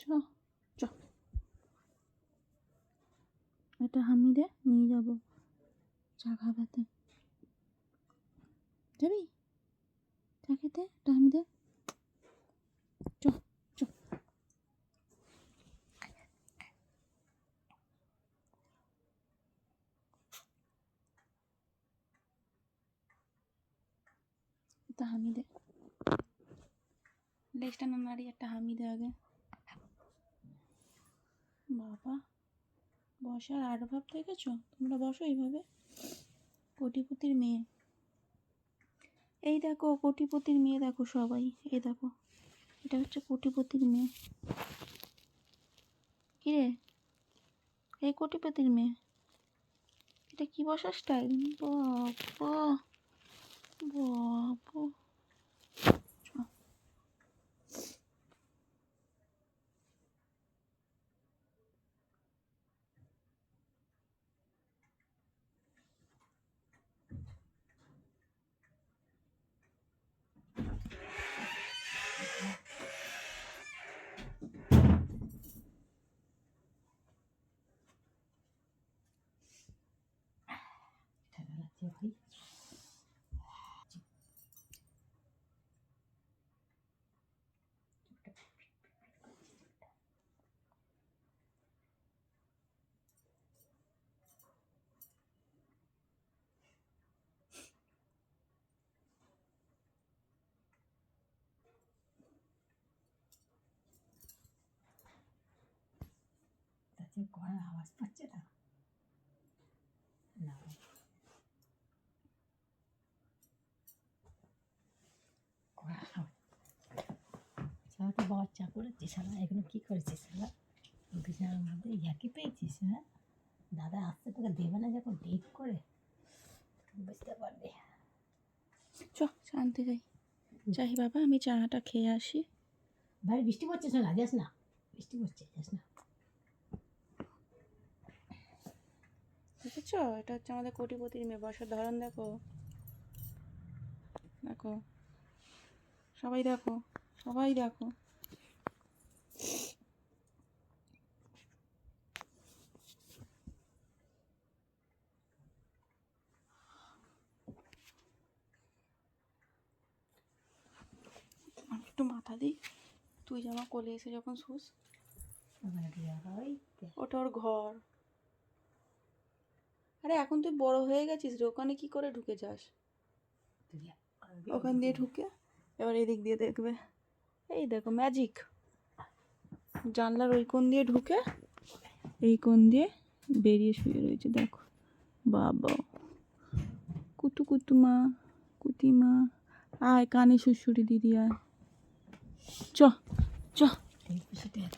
চ চ, এটা হামিদে নিয়ে যাব চা খাওয়াতে। যাবি চা খেতে? এটা হামিদে চ চ। এটা হামিদে, লেজটা না নাড়ি, একটা হামিদে আগে। বাবা বসার আডভাব দেখেছো তোমরা? বসো এইভাবে, কোটিপতির মেয়ে। এই দেখো কোটিপতির মেয়ে, দেখো সবাই, এই দেখো এটা হচ্ছে কোটিপতির মেয়ে। কিরে, এই কোটিপতির মেয়ে, এটা কি বসার স্টাইল! বাবা বাবা, ঘোড়ার আওয়াজ পাচ্ছে না? না ঘোড়ার আওয়াজ। সারা তো বাচ্চা করেছিস, সারা এগুলো কী করেছিস? সারা বিছানার মধ্যে ইয়াকি পেয়েছিস? হ্যাঁ, দাদা আসতে তোকে দেবে না যখন ডেট করে, বুঝতে পারবি। চ শান্তি যাই যাই বাবা, আমি চাটা খেয়ে আসি। বাইরে বৃষ্টি পড়ছে, শোনা যাস না, বৃষ্টি পড়ছে, যাস না। দেখেছো, এটা হচ্ছে আমাদের কোটিপতির মেয়ে। বসার ধরন দেখো, দেখো সবাই, দেখো সবাই দেখো। আমি একটু মাথা দিই, তুই যে আমার কোলে এসে যখন শুস। ওটা ওর ঘর। আরে এখন তুই বড় হয়ে গেছিস রে, ওখানে কি করে ঢুকে যাস? ওখান দিয়ে ঢুকে এবার এদিক দিয়ে দেখবে, এই দেখো ম্যাজিক। জানলার ওই কোণ দিয়ে ঢুকে এই কোণ দিয়ে বেরিয়ে শুয়ে রয়েছে, দেখো। বাবা কুতু কুতুমা, কুতিমা, আয় কানে সুড়সুড়ি দিদি আয়। চ চ। সেটা এত